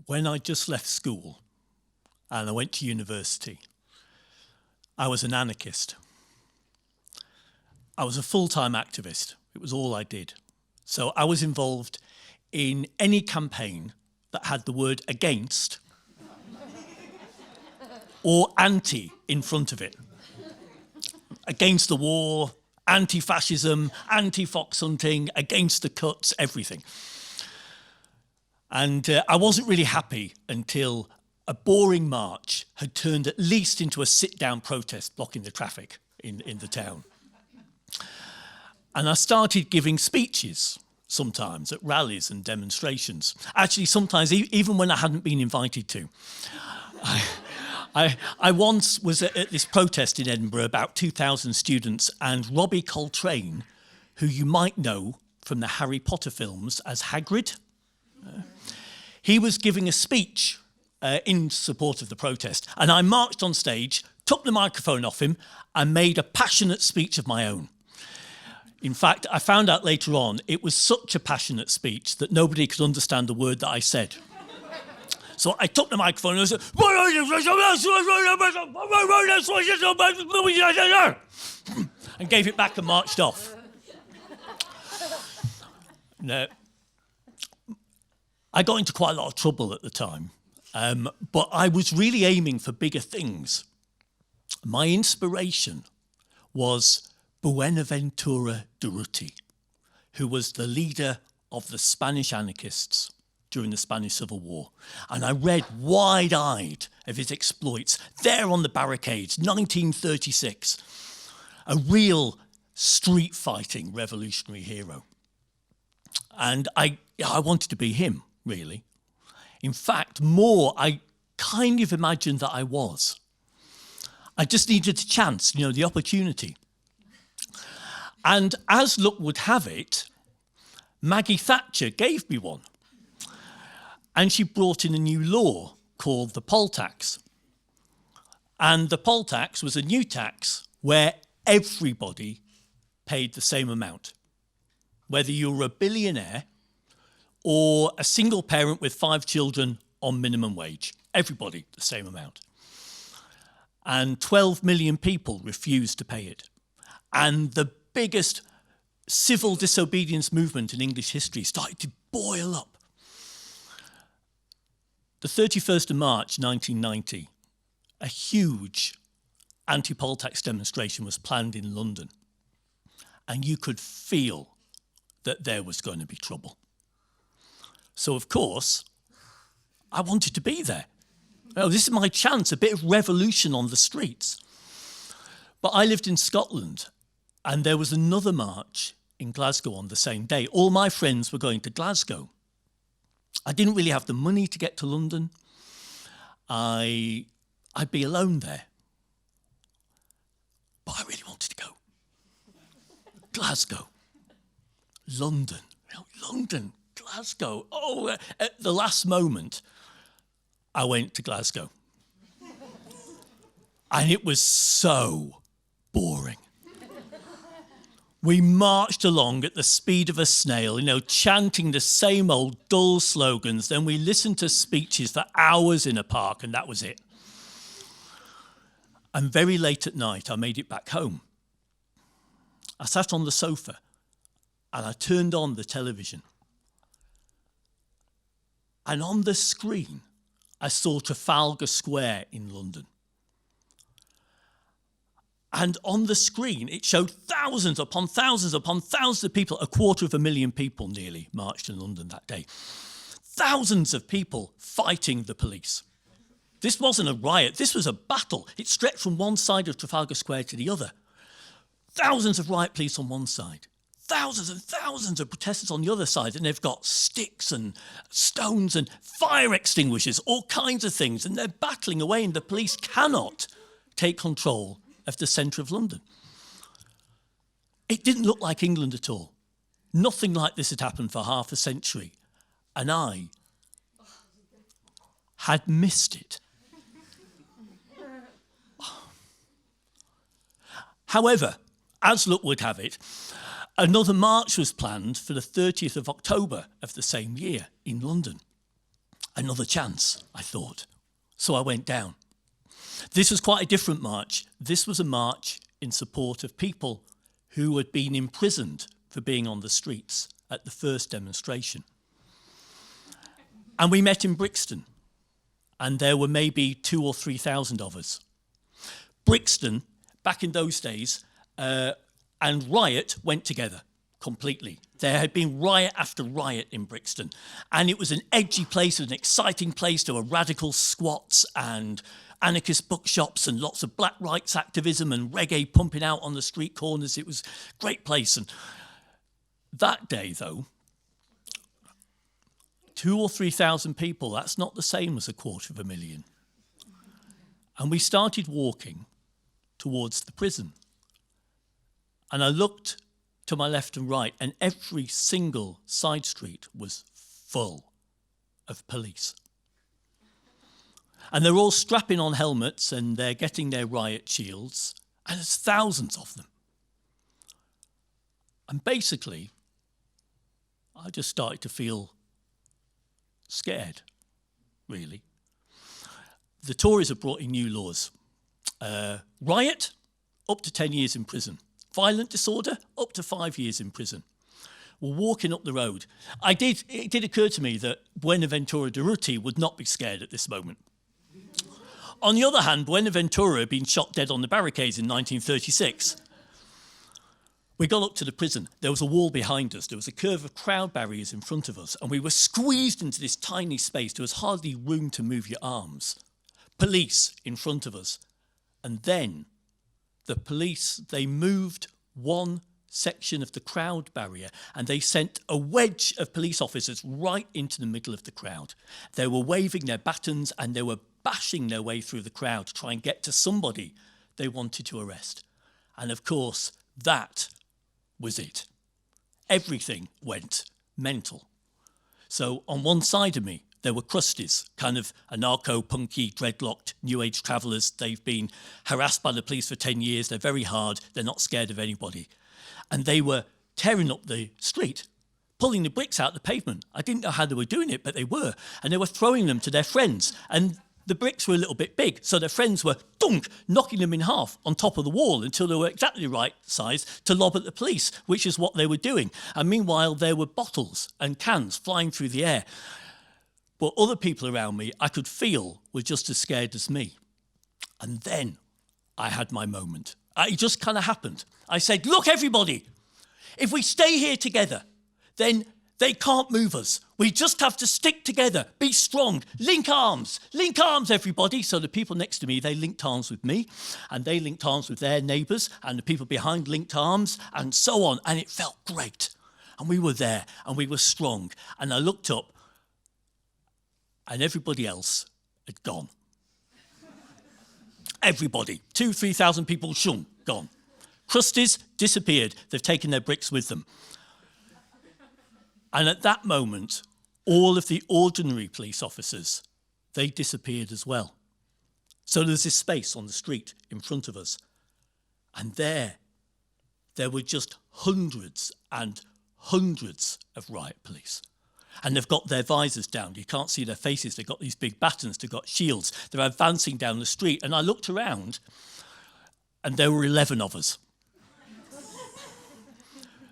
when I just left school and I went to university, I was an anarkist. I was a full-time activist. It was all I did. So I was involved in any campaign that had the word against or anti in front of it. Against the war, anti-fascism, anti-fox hunting, against the cuts, everything. And I wasn't really happy until a boring march had turned at least into a sit-down protest blocking the traffic in the town. And I started giving speeches sometimes at rallies and demonstrations. Actually, sometimes even when I hadn't been invited to. I once was at this protest in Edinburgh, about 2,000 students, and Robbie Coltrane, who you might know from the Harry Potter films as Hagrid, he was giving a speech in support of the protest, and I marched on stage, took the microphone off him, and made a passionate speech of my own. In fact, I found out later on, it was such a passionate speech that nobody could understand a word that I said. So I took the microphone and I said, and gave it back and marched off. Now, I got into quite a lot of trouble at the time, but I was really aiming for bigger things. My inspiration was Buenaventura Durruti, who was the leader of the Spanish anarchists during the Spanish Civil War. And I read wide-eyed of his exploits there on the barricades, 1936, a real street-fighting revolutionary hero. And I wanted to be him, really. In fact, I kind of imagined that I was. I just needed a chance, the opportunity. And as luck would have it, Maggie Thatcher gave me one. And she brought in a new law called the poll tax. And the poll tax was a new tax where everybody paid the same amount. Whether you were a billionaire or a single parent with 5 children on minimum wage, everybody the same amount. And 12 million people refused to pay it. And the biggest civil disobedience movement in English history started to boil up. The 31st of March 1990, a huge anti-poll tax demonstration was planned in London. And you could feel that there was going to be trouble. So, of course, I wanted to be there. This is my chance, a bit of revolution on the streets. But I lived in Scotland, and there was another march in Glasgow on the same day. All my friends were going to Glasgow. I didn't really have the money to get to London. I'd be alone there. But I really wanted to go. Glasgow. London. London. Glasgow. Oh, at the last moment, I went to Glasgow. And it was so boring. We marched along at the speed of a snail, chanting the same old dull slogans. Then we listened to speeches for hours in a park, and that was it. And very late at night, I made it back home. I sat on the sofa, and I turned on the television. And on the screen, I saw Trafalgar Square in London. And on the screen, it showed thousands upon thousands upon thousands of people, 250,000 people nearly marched in London that day. Thousands of people fighting the police. This wasn't a riot, this was a battle. It stretched from one side of Trafalgar Square to the other. Thousands of riot police on one side, thousands and thousands of protesters on the other side, and they've got sticks and stones and fire extinguishers, all kinds of things, and they're battling away, and the police cannot take control of the centre of London. It didn't look like England at all. Nothing like this had happened for half a century, and I had missed it. However, as luck would have it, another march was planned for the 30th of October of the same year in London. Another chance, I thought. So I went down. This was quite a different march. This was a march in support of people who had been imprisoned for being on the streets at the first demonstration. And we met in Brixton, and there were maybe 2,000 or 3,000 of us. Brixton, back in those days, and riot went together completely. There had been riot after riot in Brixton, and it was an edgy place, an exciting place. There were radical squats and anarkist bookshops and lots of black rights activism and reggae pumping out on the street corners. It was a great place. And that day, though, 2,000 or 3,000 people, that's not the same as 250,000. And we started walking towards the prison. And I looked to my left and right, and every single side street was full of police. And they're all strapping on helmets and they're getting their riot shields, and there's thousands of them. And basically, I just started to feel scared, really. The Tories have brought in new laws. Riot, up to 10 years in prison. Violent disorder, up to 5 years in prison. We're walking up the road. It did occur to me that Buenaventura Durruti would not be scared at this moment. On the other hand, Buenaventura had been shot dead on the barricades in 1936. We got up to the prison. There was a wall behind us. There was a curve of crowd barriers in front of us, and we were squeezed into this tiny space. There was hardly room to move your arms. Police in front of us. And then the police, they moved one section of the crowd barrier and they sent a wedge of police officers right into the middle of the crowd. They were waving their batons and they were bashing their way through the crowd to try and get to somebody they wanted to arrest. And of course, that was it. Everything went mental. So on one side of me, there were crusties, kind of anarcho-punky, dreadlocked, New Age travellers. They've been harassed by the police for 10 years. They're very hard. They're not scared of anybody. And they were tearing up the street, pulling the bricks out the pavement. I didn't know how they were doing it, but they were. And they were throwing them to their friends. And the bricks were a little bit big, so their friends were knocking them in half on top of the wall until they were exactly the right size to lob at the police, which is what they were doing. And meanwhile, there were bottles and cans flying through the air. But other people around me, I could feel, were just as scared as me. And then I had my moment. It just kind of happened. I said, look, everybody, if we stay here together, then they can't move us. We just have to stick together, be strong, link arms, everybody. So the people next to me, they linked arms with me, and they linked arms with their neighbours, and the people behind linked arms, and so on. And it felt great. And we were there, and we were strong. And I looked up, and everybody else had gone. Everybody, 2,000, 3,000 people, gone. Crusties disappeared. They've taken their bricks with them. And at that moment, all of the ordinary police officers, they disappeared as well. So there's this space on the street in front of us. And there were just hundreds and hundreds of riot police. And they've got their visors down. You can't see their faces. They've got these big batons. They've got shields. They're advancing down the street. And I looked around, and there were 11 of us.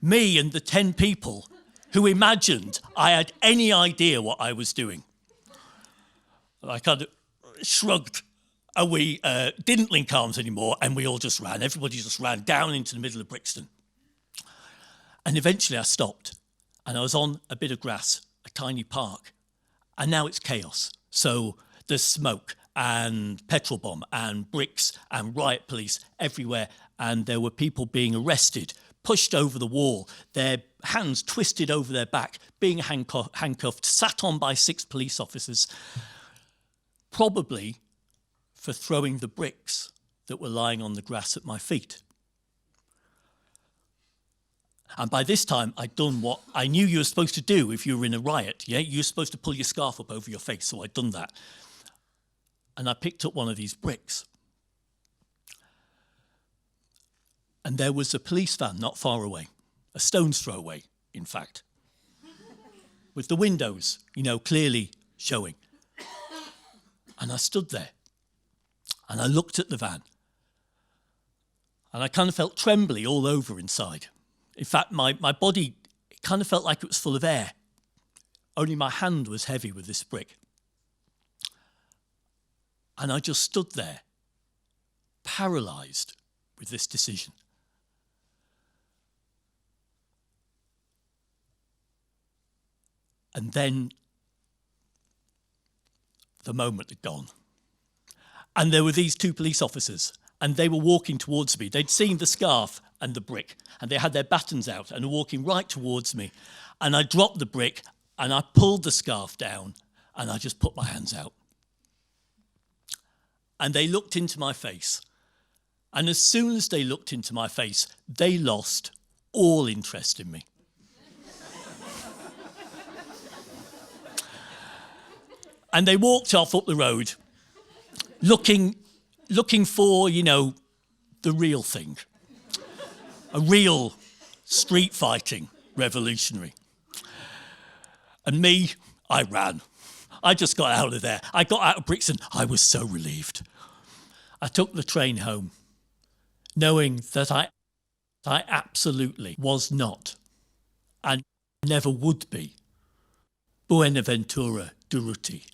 Me and the 10 people who imagined I had any idea what I was doing. I kind of shrugged, and we didn't link arms anymore, and we all just ran. Everybody just ran down into the middle of Brixton. And eventually I stopped, and I was on a bit of grass, a tiny park, and now it's chaos. So there's smoke and petrol bomb and bricks and riot police everywhere, and there were people being arrested, pushed over the wall, their hands twisted over their back, being handcuffed, sat on by 6 police officers, probably for throwing the bricks that were lying on the grass at my feet. And by this time, I'd done what I knew you were supposed to do if you were in a riot. Yeah, you were supposed to pull your scarf up over your face, so I'd done that. And I picked up one of these bricks. And there was a police van not far away, a stone's throw away, in fact, with the windows, clearly showing. And I stood there and I looked at the van and I kind of felt trembly all over inside. In fact, my body kind of felt like it was full of air. Only my hand was heavy with this brick. And I just stood there, paralysed with this decision. And then the moment had gone. And there were these two police officers, and they were walking towards me. They'd seen the scarf and the brick, and they had their batons out and were walking right towards me. And I dropped the brick, and I pulled the scarf down, and I just put my hands out. And they looked into my face. And as soon as they looked into my face, they lost all interest in me. And they walked off up the road, looking for, you know, the real thing. A real street fighting revolutionary. And me, I ran. I just got out of there. I got out of Brixton. I was so relieved. I took the train home, knowing that I absolutely was not, and never would be, Buenaventura Durruti.